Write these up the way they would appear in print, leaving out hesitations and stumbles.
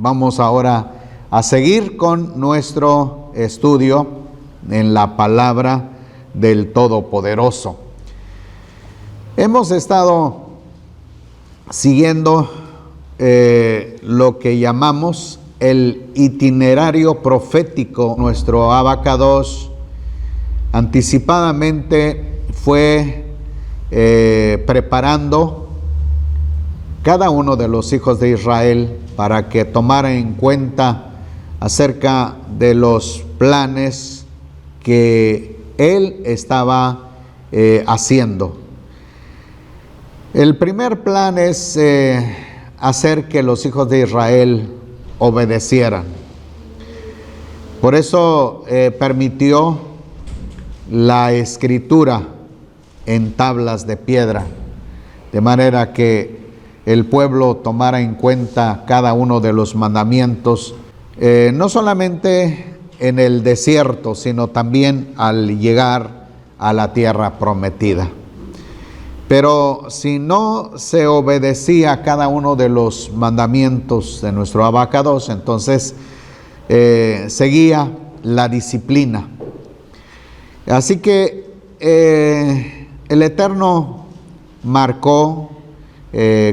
Vamos ahora a seguir con nuestro estudio en la palabra del Todopoderoso. Hemos estado siguiendo lo que llamamos el itinerario profético. Nuestro Abacados anticipadamente fue preparando cada uno de los hijos de Israel para que tomara en cuenta acerca de los planes que él estaba haciendo. El primer plan es hacer que los hijos de Israel obedecieran. Por eso permitió la escritura en tablas de piedra, de manera que el pueblo tomara en cuenta cada uno de los mandamientos, no solamente en el desierto, sino también al llegar a la tierra prometida. Pero si no se obedecía cada uno de los mandamientos de nuestro Abacados, entonces seguía la disciplina. Así que el Eterno marcó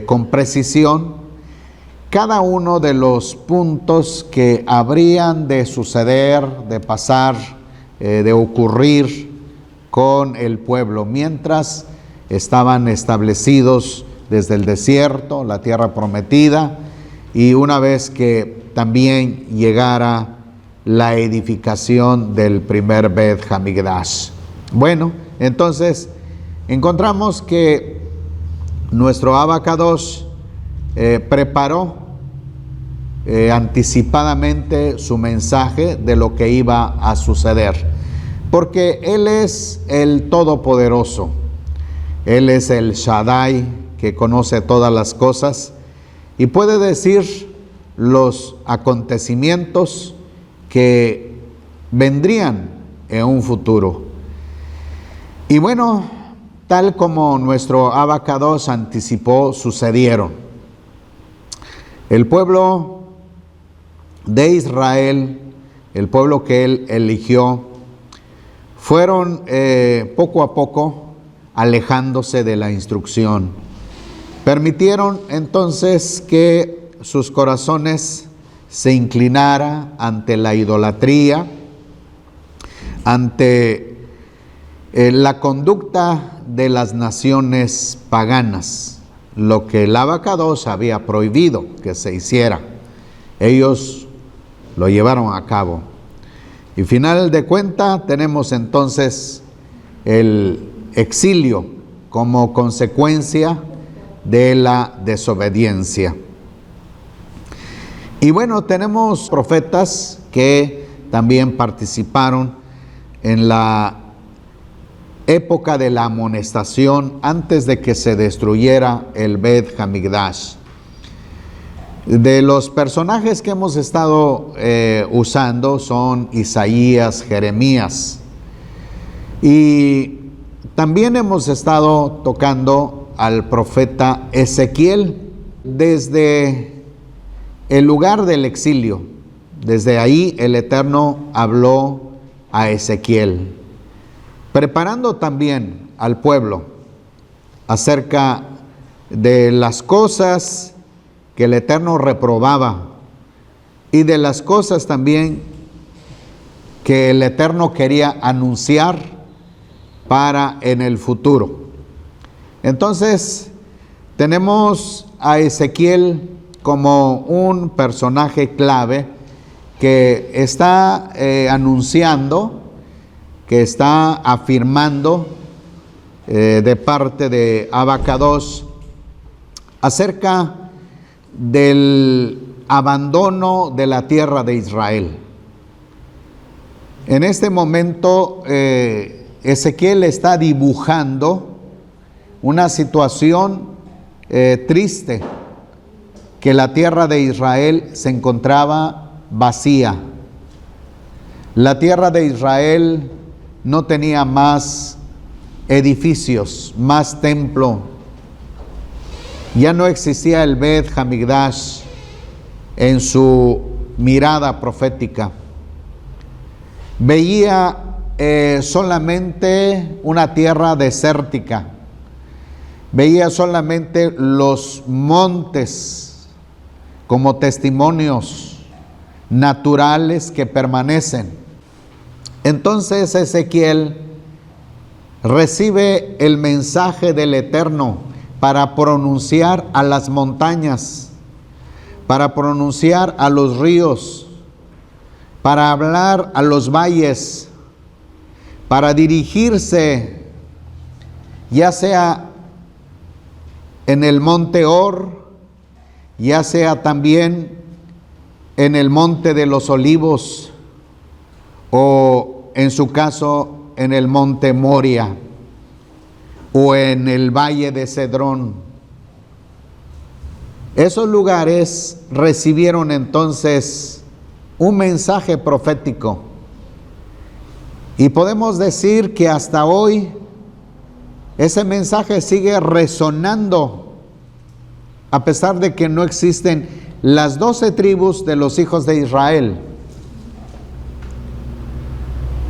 con precisión cada uno de los puntos que habrían de suceder, de pasar, de ocurrir con el pueblo, mientras estaban establecidos desde el desierto, la tierra prometida, y una vez que también llegara la edificación del primer Bet Hamikdash. Bueno, entonces encontramos que nuestro Abacados preparó anticipadamente su mensaje de lo que iba a suceder, porque Él es el Todopoderoso, Él es el Shaddai, que conoce todas las cosas y puede decir los acontecimientos que vendrían en un futuro. Y bueno, tal como nuestro Abacados anticipó, sucedieron. El pueblo de Israel, el pueblo que él eligió, fueron poco a poco alejándose de la instrucción. Permitieron entonces que sus corazones se inclinara ante la idolatría, ante la conducta de las naciones paganas, lo que el Abacados había prohibido que se hiciera. Ellos lo llevaron a cabo. Y final de cuenta tenemos entonces el exilio como consecuencia de la desobediencia. Y bueno, tenemos profetas que también participaron en la época de la amonestación antes de que se destruyera el Bet Hamikdash. De los personajes que hemos estado usando son Isaías, Jeremías, y también hemos estado tocando al profeta Ezequiel desde el lugar del exilio. Desde ahí el Eterno habló a Ezequiel, preparando también al pueblo acerca de las cosas que el Eterno reprobaba y de las cosas también que el Eterno quería anunciar para en el futuro. Entonces tenemos a Ezequiel como un personaje clave que está anunciando, que está afirmando de parte de Abacados acerca del abandono de la tierra de Israel. En este momento Ezequiel está dibujando una situación triste, que la tierra de Israel se encontraba vacía. La tierra de Israel no tenía más edificios, más templo. Ya no existía el Bet Hamikdash, en su mirada profética. Veía solamente una tierra desértica, veía solamente los montes como testimonios naturales que permanecen. Entonces Ezequiel recibe el mensaje del Eterno para pronunciar a las montañas, para pronunciar a los ríos, para hablar a los valles, para dirigirse ya sea en el monte Or, ya sea también en el monte de los Olivos, o en su caso en el monte Moria, o en el valle de Cedrón. Esos lugares recibieron entonces un mensaje profético, y podemos decir que hasta hoy ese mensaje sigue resonando, a pesar de que no existen las 12 tribus de los hijos de Israel.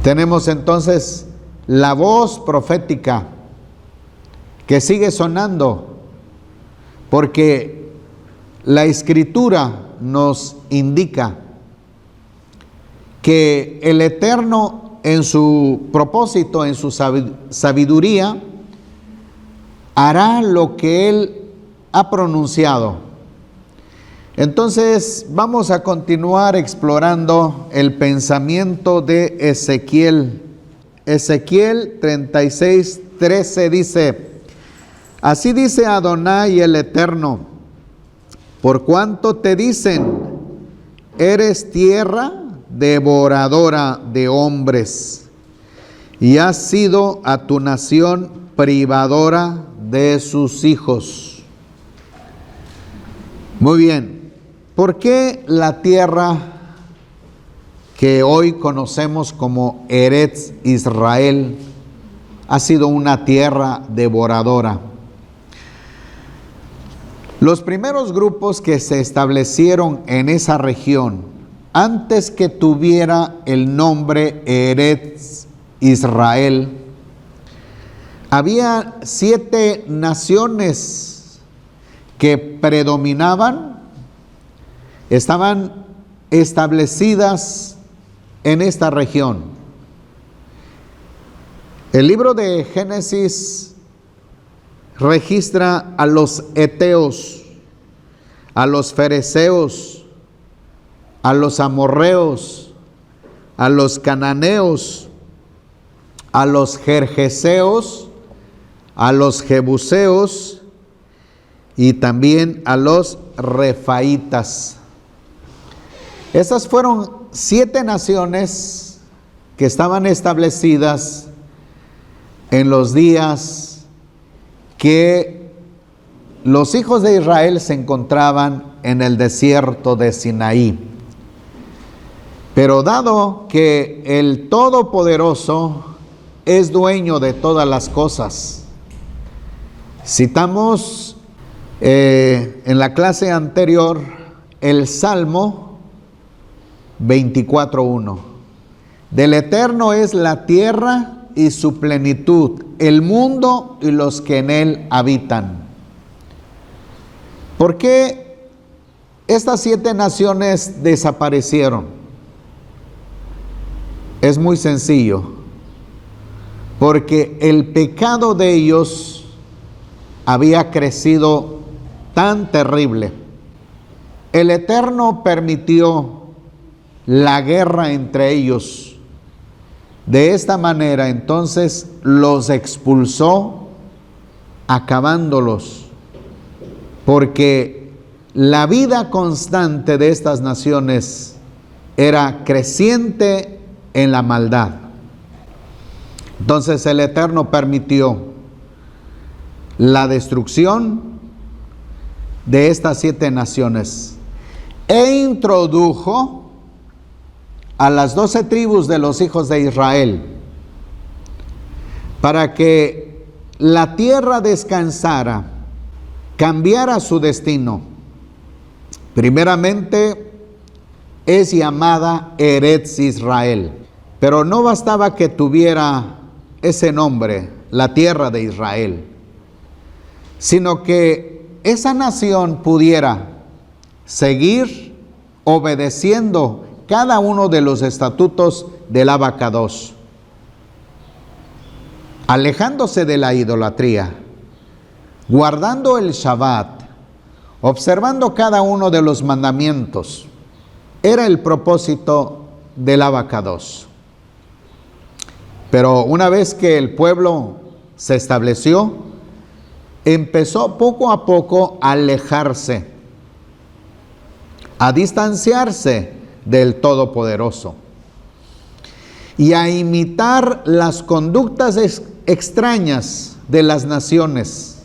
Tenemos entonces la voz profética que sigue sonando, porque la Escritura nos indica que el Eterno, en su propósito, en su sabiduría, hará lo que Él ha pronunciado. Entonces vamos a continuar explorando el pensamiento de Ezequiel. Ezequiel 36:13 dice: así dice Adonai el Eterno, por cuanto te dicen, eres tierra devoradora de hombres, y has sido a tu nación privadora de sus hijos. Muy bien. ¿Por qué la tierra que hoy conocemos como Eretz Israel ha sido una tierra devoradora? Los primeros grupos que se establecieron en esa región, antes que tuviera el nombre Eretz Israel, había 7 naciones que predominaban, estaban establecidas en esta región. El libro de Génesis registra a los heteos, a los fereceos, a los amorreos, a los cananeos, a los gergeseos, a los jebuseos y también a los refaitas. Esas fueron 7 naciones que estaban establecidas en los días que los hijos de Israel se encontraban en el desierto de Sinaí. Pero dado que el Todopoderoso es dueño de todas las cosas, citamos en la clase anterior el Salmo 24:1. Del Eterno es la tierra y su plenitud, el mundo y los que en él habitan. ¿Por qué estas 7 naciones desaparecieron? Es muy sencillo, porque el pecado de ellos había crecido tan terrible. El Eterno permitió la guerra entre ellos. De esta manera, entonces, los expulsó, acabándolos, porque la vida constante de estas naciones era creciente en la maldad. Entonces el Eterno permitió la destrucción de estas 7 naciones e introdujo a las 12 tribus de los hijos de Israel para que la tierra descansara, cambiara su destino Primeramente, es llamada Eretz Israel. Pero no bastaba que tuviera ese nombre, la tierra de Israel, sino que esa nación pudiera seguir obedeciendo cada uno de los estatutos del Abacados, alejándose de la idolatría, guardando el Shabbat, observando cada uno de los mandamientos. Era el propósito del Abacados. Pero una vez que el pueblo se estableció, empezó poco a poco a alejarse, a distanciarse del Todopoderoso y a imitar las conductas extrañas de las naciones,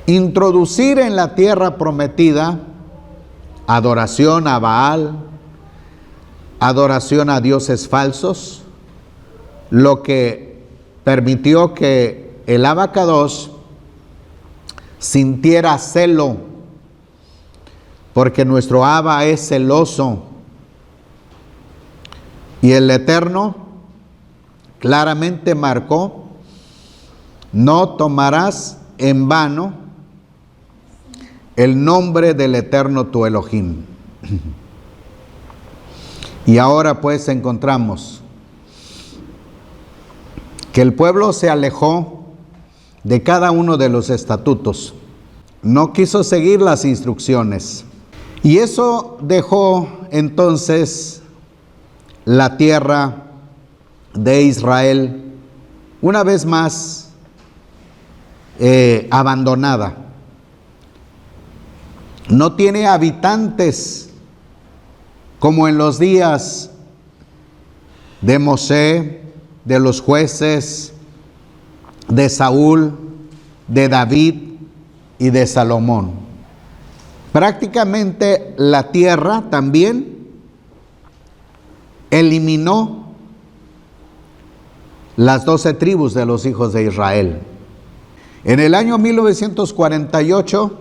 introducir en la tierra prometida adoración a Baal, adoración a dioses falsos, lo que permitió que el Abacados sintiera celo, porque nuestro Abba es celoso. Y el Eterno claramente marcó: no tomarás en vano el nombre del Eterno tu Elohim. Y ahora pues encontramos que el pueblo se alejó de cada uno de los estatutos, no quiso seguir las instrucciones, y eso dejó entonces la tierra de Israel una vez más abandonada. No tiene habitantes como en los días de Mosé, de los jueces, de Saúl, de David y de Salomón. Prácticamente la tierra también eliminó las 12 tribus de los hijos de Israel. En el año 1948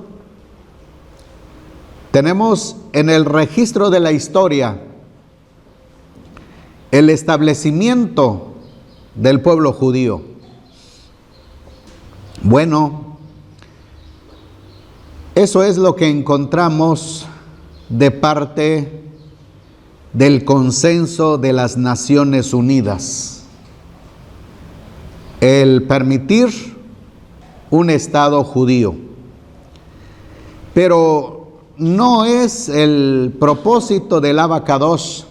tenemos en el registro de la historia el establecimiento del pueblo judío. Bueno, eso es lo que encontramos de parte del consenso de las Naciones Unidas: el permitir un Estado judío. Pero no es el propósito del Abacados.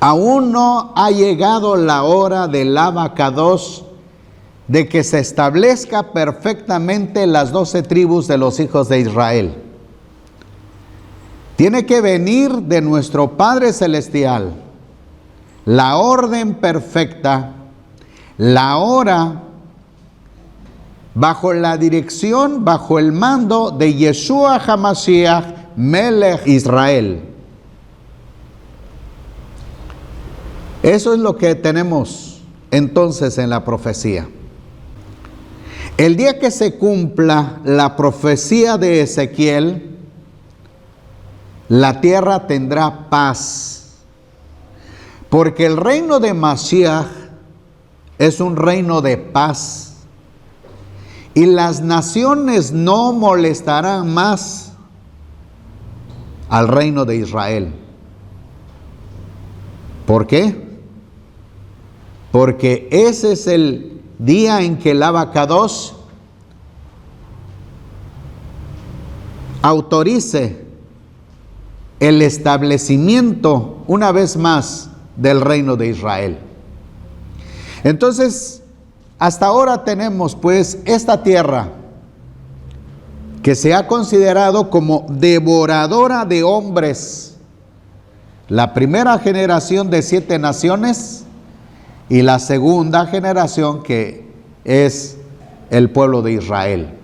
Aún no ha llegado la hora del Abacados de que se establezca perfectamente las 12 tribus de los hijos de Israel. Tiene que venir de nuestro Padre Celestial la orden perfecta, la hora, bajo la dirección, bajo el mando de Yeshua HaMashiach, Melech Israel. Eso es lo que tenemos entonces en la profecía. El día que se cumpla la profecía de Ezequiel, la tierra tendrá paz, porque el reino de Mashiach es un reino de paz, y las naciones no molestarán más al reino de Israel. ¿Por qué? Porque ese es el día en que el Abacados autorice el establecimiento una vez más del reino de Israel. Entonces, hasta ahora tenemos pues esta tierra que se ha considerado como devoradora de hombres. La primera generación de 7 naciones y la segunda generación, que es el pueblo de Israel.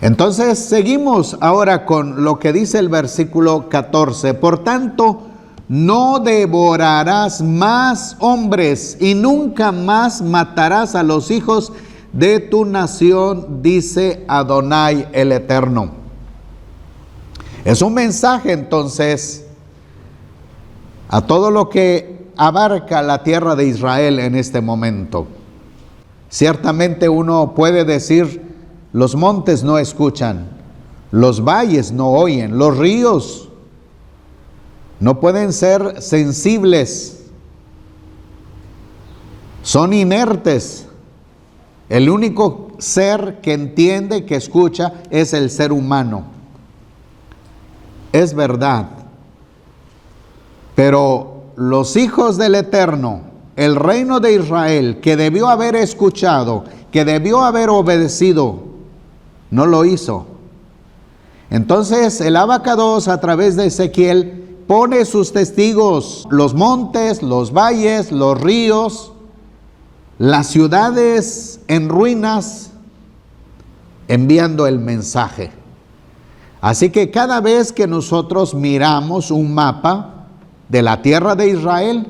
Entonces seguimos ahora con lo que dice el versículo 14. Por tanto, no devorarás más hombres y nunca más matarás a los hijos de tu nación, dice Adonai el Eterno. Es un mensaje entonces a todo lo que abarca la tierra de Israel en este momento. Ciertamente uno puede decir, los montes no escuchan, los valles no oyen, los ríos no pueden ser sensibles, son inertes. El único ser que entiende, que escucha, es el ser humano. Es verdad. Pero los hijos del Eterno, el reino de Israel, que debió haber escuchado, que debió haber obedecido, no lo hizo. Entonces el Abacados, a través de Ezequiel, pone sus testigos, los montes, los valles, los ríos, las ciudades en ruinas, enviando el mensaje. Así que cada vez que nosotros miramos un mapa de la tierra de Israel,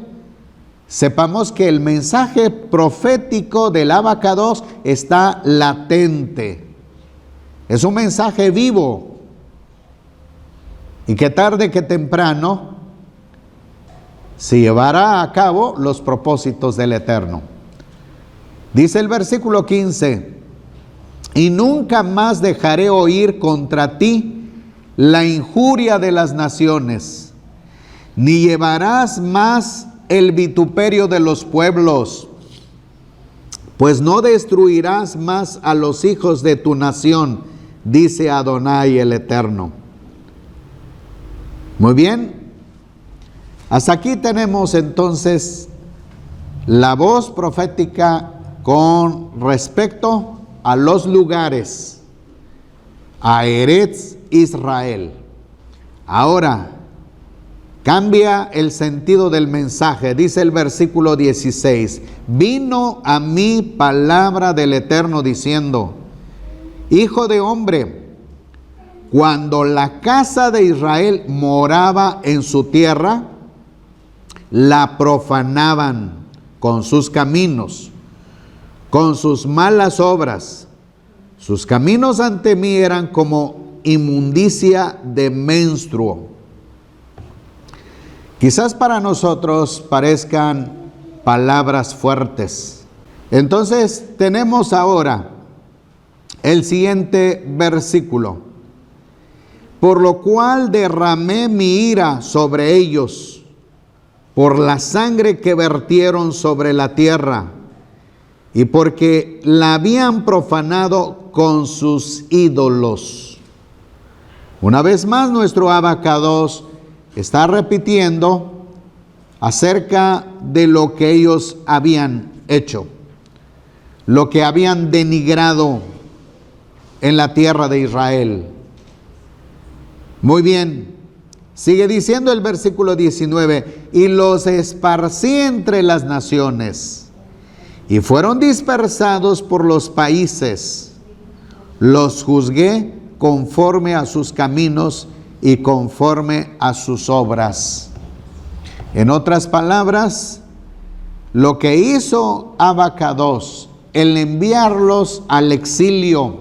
sepamos que el mensaje profético del Abacados está latente. Es un mensaje vivo y que tarde que temprano se llevará a cabo los propósitos del Eterno. Dice el versículo 15, y nunca más dejaré oír contra ti la injuria de las naciones, ni llevarás más el vituperio de los pueblos, pues no destruirás más a los hijos de tu nación, dice Adonai el Eterno. Muy bien, hasta aquí tenemos entonces la voz profética con respecto a los lugares, a Eretz Israel. Ahora, cambia el sentido del mensaje. Dice el versículo 16, vino a mí palabra del Eterno diciendo, hijo de hombre, cuando la casa de Israel moraba en su tierra, la profanaban con sus caminos, con sus malas obras. Sus caminos ante mí eran como inmundicia de menstruo. Quizás para nosotros parezcan palabras fuertes. Entonces tenemos ahora el siguiente versículo. Por lo cual derramé mi ira sobre ellos, por la sangre que vertieron sobre la tierra, y porque la habían profanado con sus ídolos. Una vez más, nuestro Abacados está repitiendo acerca de lo que ellos habían hecho, lo que habían denigrado en la tierra de Israel. Muy bien, sigue diciendo el versículo 19, y los esparcí entre las naciones, y fueron dispersados por los países. Los juzgué conforme a sus caminos y conforme a sus obras. En otras palabras, lo que hizo Abacados, el enviarlos al exilio,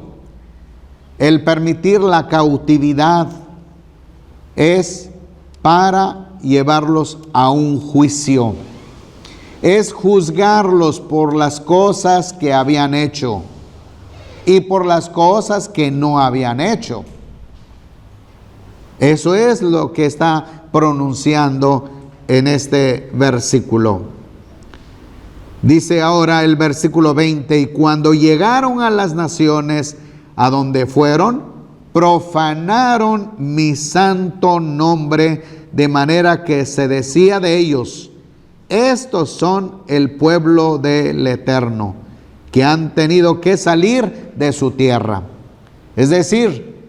el permitir la cautividad, es para llevarlos a un juicio. Es juzgarlos por las cosas que habían hecho y por las cosas que no habían hecho. Eso es lo que está pronunciando en este versículo. Dice ahora el versículo 20, y cuando llegaron a las naciones a donde fueron, profanaron mi santo nombre, de manera que se decía de ellos, estos son el pueblo del Eterno, que han tenido que salir de su tierra. Es decir,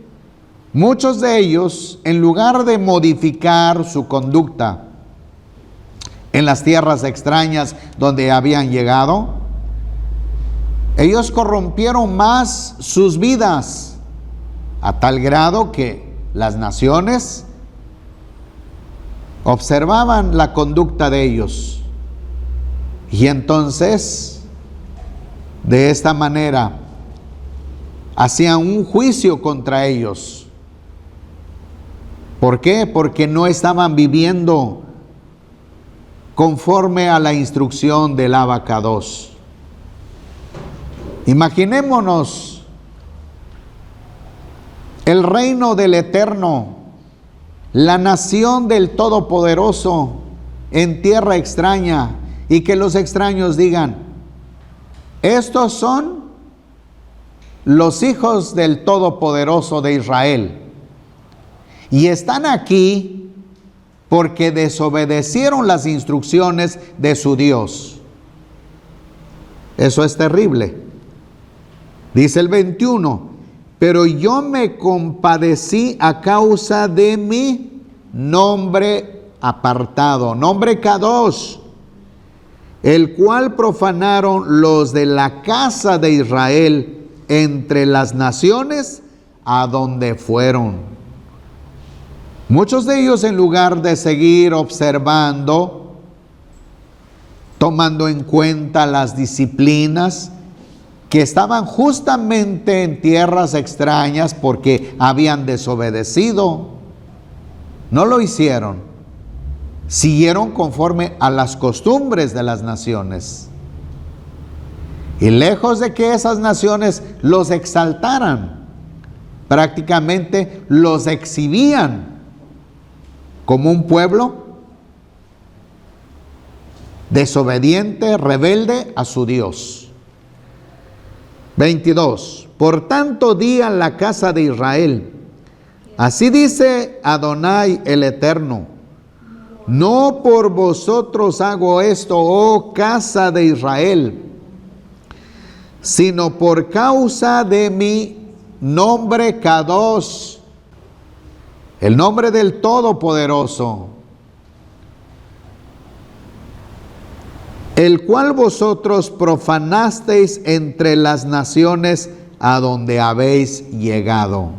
muchos de ellos, en lugar de modificar su conducta en las tierras extrañas donde habían llegado, ellos corrompieron más sus vidas, a tal grado que las naciones observaban la conducta de ellos y entonces De esta manera, hacían un juicio contra ellos. ¿Por qué? Porque no estaban viviendo conforme a la instrucción del Abacados. Imaginémonos el reino del Eterno, la nación del Todopoderoso en tierra extraña, y que los extraños digan: estos son los hijos del Todopoderoso de Israel, y están aquí porque desobedecieron las instrucciones de su Dios. Eso es terrible. Dice el 21: pero yo me compadecí a causa de mi nombre apartado, nombre Kadosh, el cual profanaron los de la casa de Israel entre las naciones a donde fueron. Muchos de ellos, en lugar de seguir observando, tomando en cuenta las disciplinas que estaban justamente en tierras extrañas porque habían desobedecido, no lo hicieron. Siguieron conforme a las costumbres de las naciones. Y lejos de que esas naciones los exaltaran, prácticamente los exhibían como un pueblo desobediente, rebelde a su Dios. 22. Por tanto, di a la casa de Israel: así dice Adonai el Eterno, no por vosotros hago esto, oh casa de Israel, sino por causa de mi nombre Kadosh, el nombre del Todopoderoso, el cual vosotros profanasteis entre las naciones a donde habéis llegado.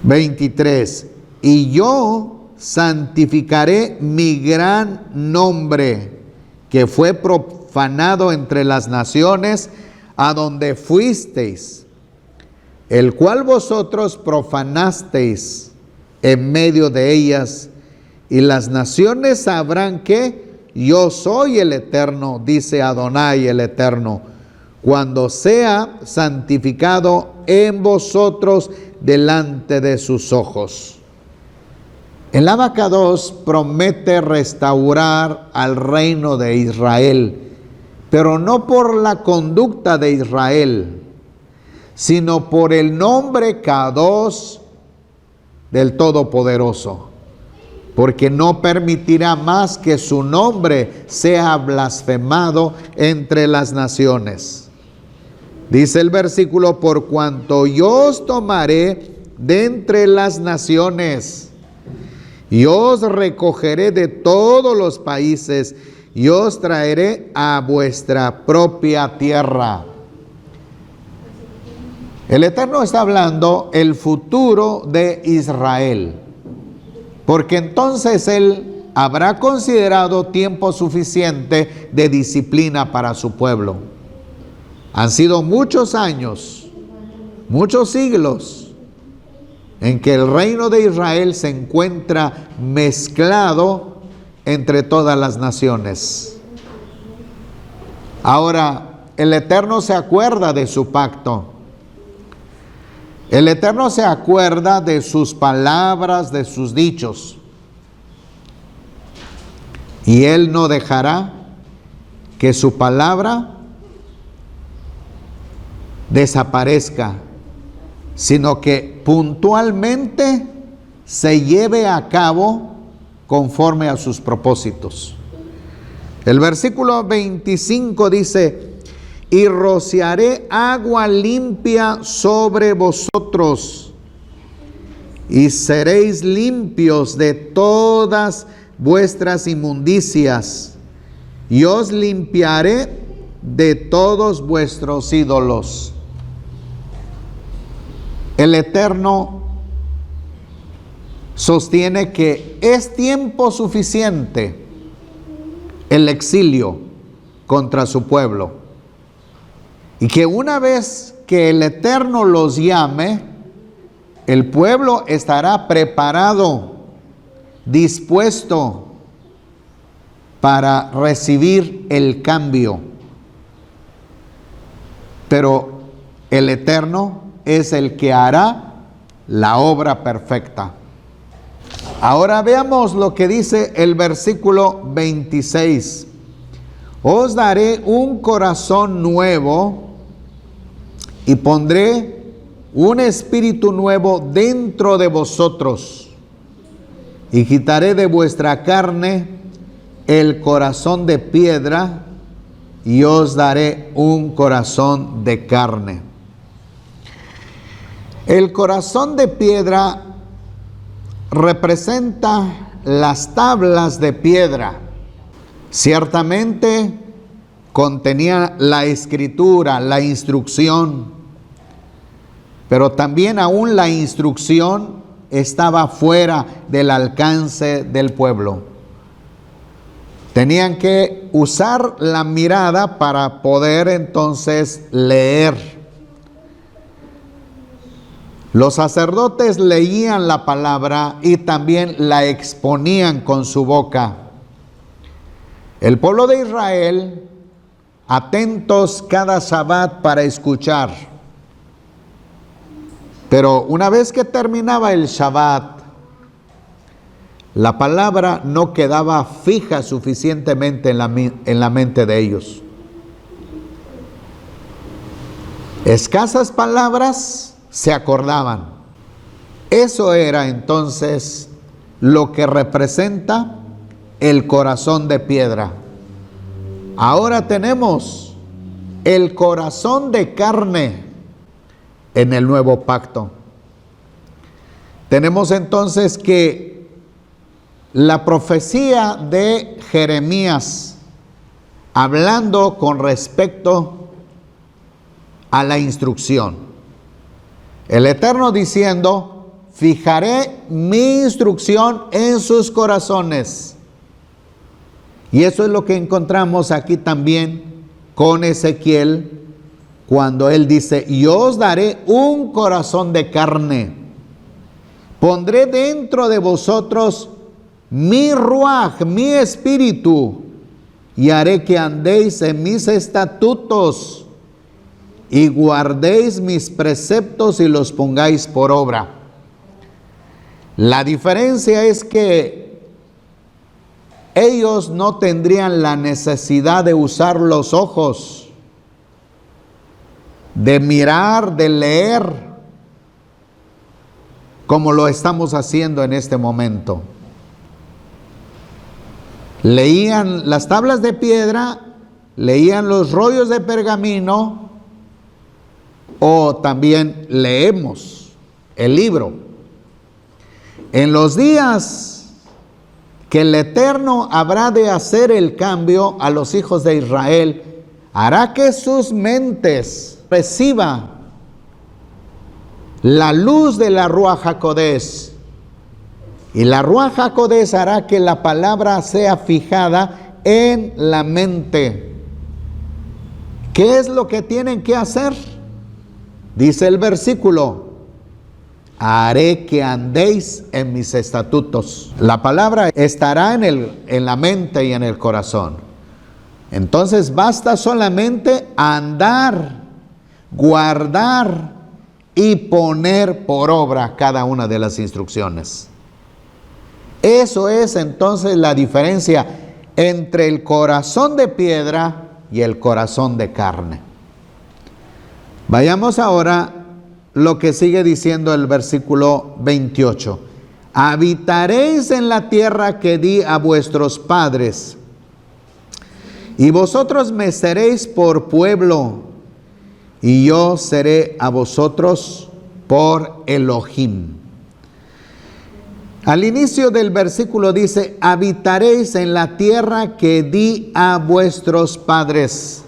23. Y yo santificaré mi gran nombre, que fue profanado entre las naciones a donde fuisteis, el cual vosotros profanasteis en medio de ellas, y las naciones sabrán que yo soy el Eterno, dice Adonai el Eterno, cuando sea santificado en vosotros delante de sus ojos. El Abacados promete restaurar al reino de Israel, pero no por la conducta de Israel, sino por el nombre Kadosh del Todopoderoso, porque no permitirá más que su nombre sea blasfemado entre las naciones. Dice el versículo: por cuanto yo os tomaré de entre las naciones, y os recogeré de todos los países, y os traeré a vuestra propia tierra. El Eterno está hablando el futuro de Israel, porque entonces Él habrá considerado tiempo suficiente de disciplina para su pueblo. Han sido muchos años, muchos siglos, en que el reino de Israel se encuentra mezclado entre todas las naciones. Ahora, el Eterno se acuerda de su pacto. El Eterno se acuerda de sus palabras, de sus dichos. Y Él no dejará que su palabra desaparezca, sino que puntualmente se lleve a cabo conforme a sus propósitos. El versículo 25 dice: y rociaré agua limpia sobre vosotros, y seréis limpios de todas vuestras inmundicias, y os limpiaré de todos vuestros ídolos. El Eterno sostiene que es tiempo suficiente el exilio contra su pueblo. Y que una vez que el Eterno los llame, el pueblo estará preparado, dispuesto para recibir el cambio. Pero el Eterno es el que hará la obra perfecta. Ahora veamos lo que dice el versículo 26. Os daré un corazón nuevo y pondré un espíritu nuevo dentro de vosotros, y quitaré de vuestra carne el corazón de piedra, y os daré un corazón de carne. El corazón de piedra representa las tablas de piedra. Ciertamente contenía la escritura, la instrucción, pero también aún la instrucción estaba fuera del alcance del pueblo. Tenían que usar la mirada para poder entonces leer. Los sacerdotes leían la palabra y también la exponían con su boca. El pueblo de Israel, atentos cada Shabbat para escuchar. Pero una vez que terminaba el Shabbat, la palabra no quedaba fija suficientemente en la mente de ellos. Escasas palabras se acordaban. Eso era entonces lo que representa el corazón de piedra. Ahora tenemos el corazón de carne en el nuevo pacto. Tenemos entonces que la profecía de Jeremías, hablando con respecto a la instrucción. El Eterno diciendo: fijaré mi instrucción en sus corazones. Y eso es lo que encontramos aquí también con Ezequiel, cuando él dice: yo os daré un corazón de carne, pondré dentro de vosotros mi ruaj, mi espíritu, y haré que andéis en mis estatutos y guardéis mis preceptos y los pongáis por obra. La diferencia es que ellos no tendrían la necesidad de usar los ojos, de mirar, de leer, como lo estamos haciendo en este momento. Leían las tablas de piedra, leían los rollos de pergamino, o también leemos el libro. En los días que el Eterno habrá de hacer el cambio a los hijos de Israel, hará que sus mentes reciban la luz de la Ruaj HaKodesh, y la Ruaj HaKodesh hará que la palabra sea fijada en la mente. ¿Qué es lo que tienen que hacer? Dice el versículo: haré que andéis en mis estatutos. La palabra estará en la mente y en el corazón. Entonces basta solamente andar, guardar y poner por obra cada una de las instrucciones. Eso es entonces la diferencia entre el corazón de piedra y el corazón de carne. Vayamos ahora lo que sigue diciendo el versículo 28. Habitaréis en la tierra que di a vuestros padres, y vosotros me seréis por pueblo, y yo seré a vosotros por Elohim. Al inicio del versículo dice: habitaréis en la tierra que di a vuestros padres.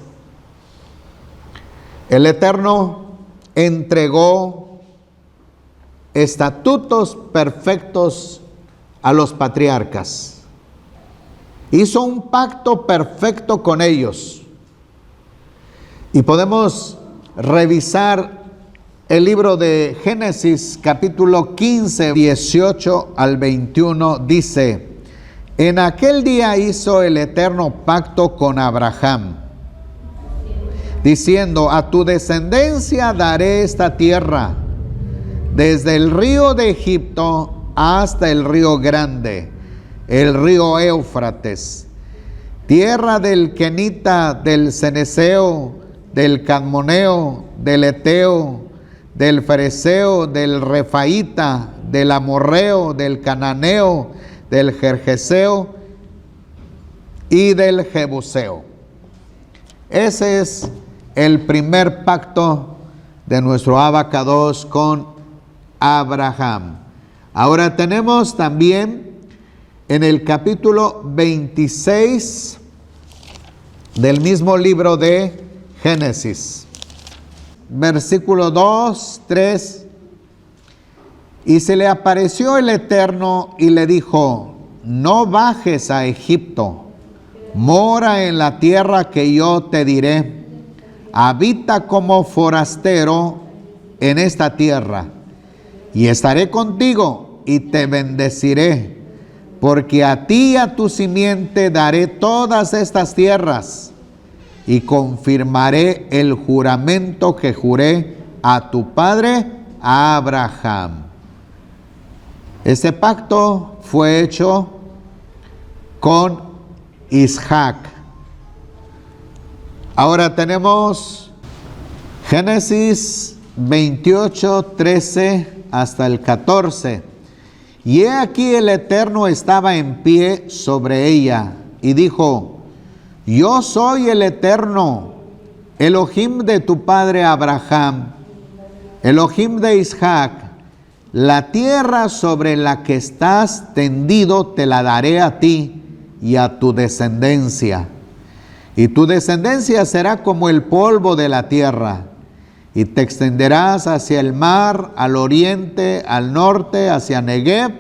El Eterno entregó estatutos perfectos a los patriarcas. Hizo un pacto perfecto con ellos. Y podemos revisar el libro de Génesis, capítulo 15, 18 al 21, dice: en aquel día hizo el Eterno pacto con Abraham, diciendo: a tu descendencia daré esta tierra, desde el río de Egipto hasta el río grande, el río Éufrates, tierra del Kenita, del Cenezeo, del Cadmoneo, del Eteo, del Fereceo, del Refaíta, del Amorreo, del Cananeo, del Gergeseo y del Jebuseo. Ese es el primer pacto de nuestro abacados con Abraham. Ahora tenemos también en el capítulo 26 del mismo libro de Génesis, versículo 2, 3. Y se le apareció el Eterno y le dijo: no bajes a Egipto, mora en la tierra que yo te diré, habita como forastero en esta tierra, y estaré contigo y te bendeciré, porque a ti y a tu simiente daré todas estas tierras, y confirmaré el juramento que juré a tu padre Abraham. Este pacto fue hecho con Isaac. Ahora tenemos Génesis 28, 13 hasta el 14. Y he aquí el Eterno estaba en pie sobre ella y dijo: yo soy el Eterno, Elohim de tu padre Abraham, Elohim de Isaac. La tierra sobre la que estás tendido te la daré a ti y a tu descendencia. Y tu descendencia será como el polvo de la tierra. Y te extenderás hacia el mar, al oriente, al norte, hacia Negev.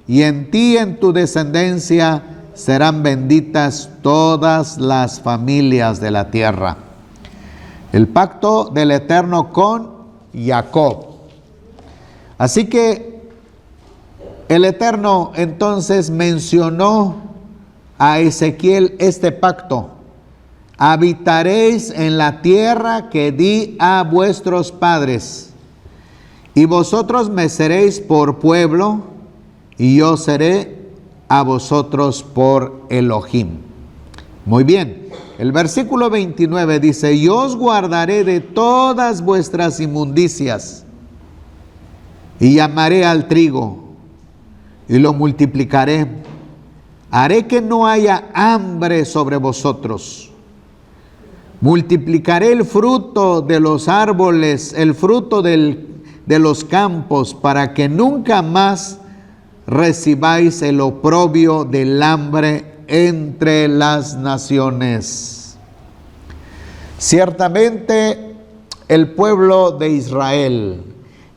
Y en ti y en tu descendencia serán benditas todas las familias de la tierra. El pacto del Eterno con Jacob. Así que el Eterno entonces mencionó a Ezequiel este pacto: habitaréis en la tierra que di a vuestros padres, y vosotros me seréis por pueblo, y yo seré a vosotros por Elohim. Muy bien, el versículo 29 dice: yo os guardaré de todas vuestras inmundicias, y llamaré al trigo, y lo multiplicaré. Haré que no haya hambre sobre vosotros. Multiplicaré el fruto de los árboles, el fruto de los campos, para que nunca más recibáis el oprobio del hambre entre las naciones. Ciertamente el pueblo de Israel,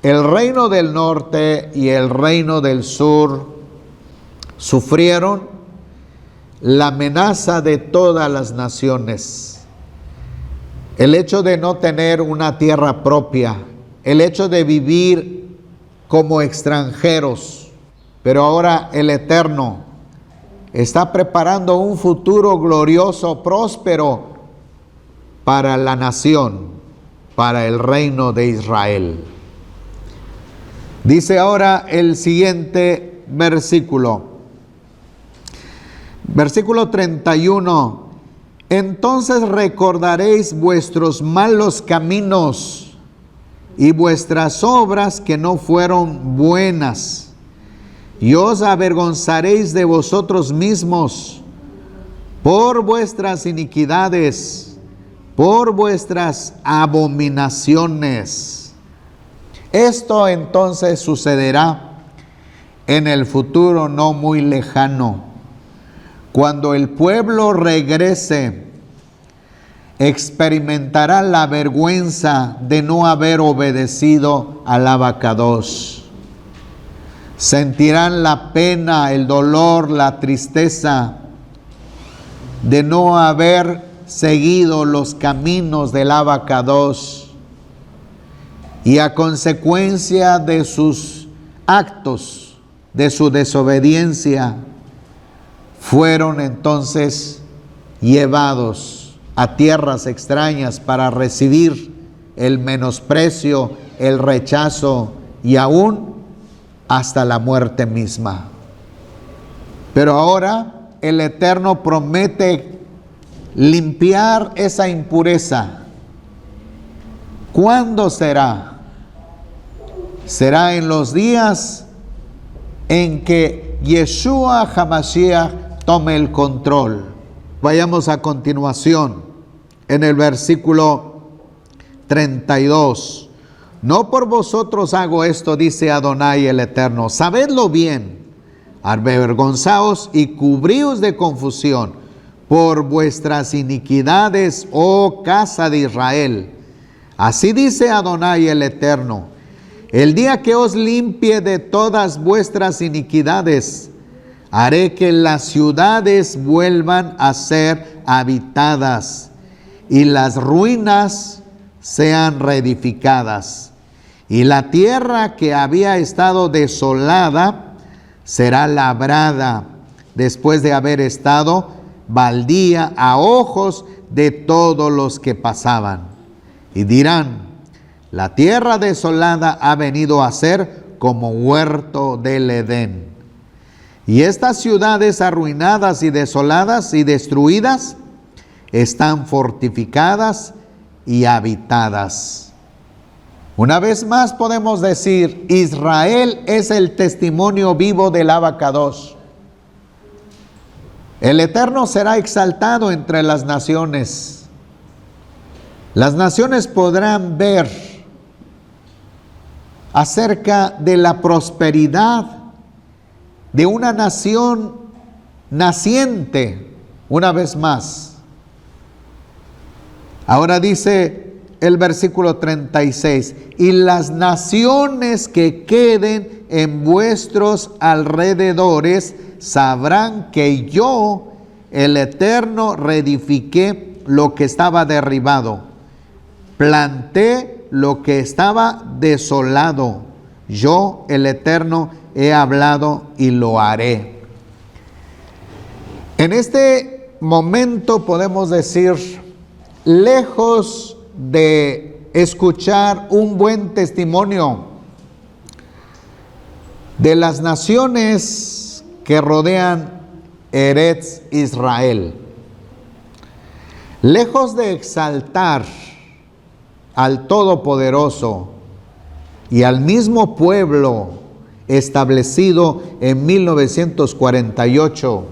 el reino del norte y el reino del sur, sufrieron la amenaza de todas las naciones. El hecho de no tener una tierra propia, el hecho de vivir como extranjeros. Pero ahora el Eterno está preparando un futuro glorioso, próspero para la nación, para el reino de Israel. Dice ahora el siguiente versículo, versículo 31. Entonces recordaréis vuestros malos caminos y vuestras obras que no fueron buenas, y os avergonzaréis de vosotros mismos por vuestras iniquidades, por vuestras abominaciones. Esto entonces sucederá en el futuro no muy lejano, cuando el pueblo regrese. Experimentará la vergüenza de no haber obedecido al abacados. Sentirán la pena, el dolor, la tristeza de no haber seguido los caminos del abacados, Y a consecuencia de sus actos, de su desobediencia, fueron entonces llevados a tierras extrañas para recibir el menosprecio, el rechazo y aún hasta la muerte misma. Pero ahora el Eterno promete limpiar esa impureza. ¿Cuándo será? Será en los días en que Yeshua HaMashiach tome el control. Vayamos a continuación en el versículo 32. No por vosotros hago esto, dice Adonai el Eterno. Sabedlo bien, avergonzaos y cubríos de confusión por vuestras iniquidades, oh casa de Israel. Así dice Adonai el Eterno: el día que os limpie de todas vuestras iniquidades, haré que las ciudades vuelvan a ser habitadas y las ruinas sean reedificadas. Y la tierra que había estado desolada será labrada después de haber estado baldía a ojos de todos los que pasaban. Y dirán: la tierra desolada ha venido a ser como huerto del Edén. Y estas ciudades arruinadas y desoladas y destruidas están fortificadas y habitadas. Una vez más podemos decir, Israel es el testimonio vivo del Abacadosh. El Eterno será exaltado entre las naciones. Las naciones podrán ver acerca de la prosperidad de una nación naciente, una vez más. Ahora dice el versículo 36, y las naciones que queden en vuestros alrededores sabrán que yo, el Eterno, reedifiqué lo que estaba derribado, planté lo que estaba desolado. Yo, el Eterno, he hablado y lo haré. En este momento podemos decir, lejos de escuchar un buen testimonio de las naciones que rodean Eretz Israel, lejos de exaltar al Todopoderoso y al mismo pueblo establecido en 1948.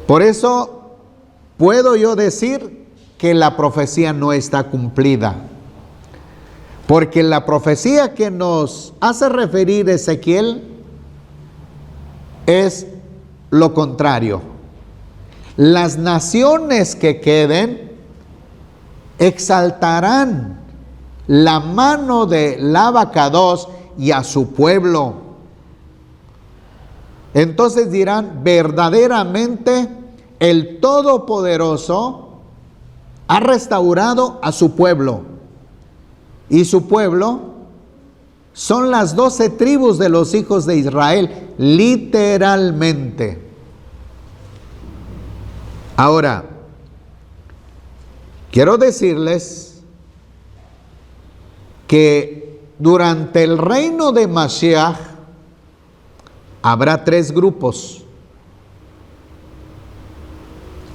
Por eso puedo yo decir que la profecía no está cumplida, porque la profecía que nos hace referir Ezequiel es lo contrario. Las naciones que queden exaltarán la mano del Abacadosh y a su pueblo. Entonces dirán, verdaderamente el Todopoderoso ha restaurado a su pueblo. Y su pueblo son las 12 tribus de los hijos de Israel, literalmente. Ahora, quiero decirles que durante el reino de Mashiach habrá 3 grupos.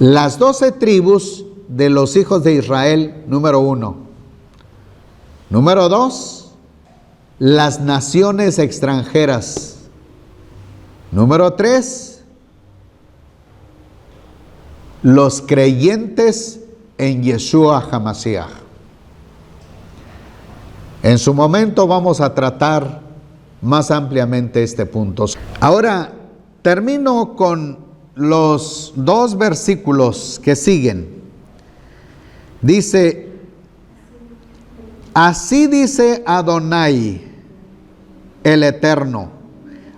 Las 12 tribus de los hijos de Israel, número 1. Número 2, las naciones extranjeras. Número 3, los creyentes en Yeshua HaMashiach. En su momento vamos a tratar más ampliamente este punto. Ahora termino con los 2 versículos que siguen. Dice, así dice Adonai, el Eterno,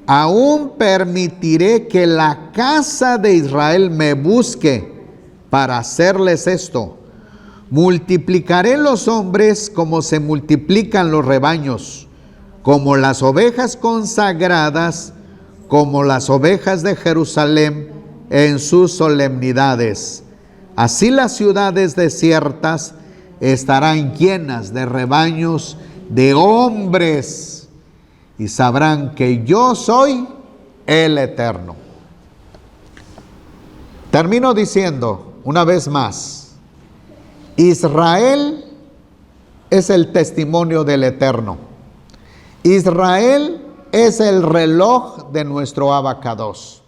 aún permitiré que la casa de Israel me busque para hacerles esto, multiplicaré los hombres como se multiplican los rebaños, como las ovejas consagradas, como las ovejas de Jerusalén en sus solemnidades. Así las ciudades desiertas estarán llenas de rebaños de hombres y sabrán que yo soy el Eterno. Termino diciendo una vez más, Israel es el testimonio del Eterno. Israel es el reloj de nuestro Abacados.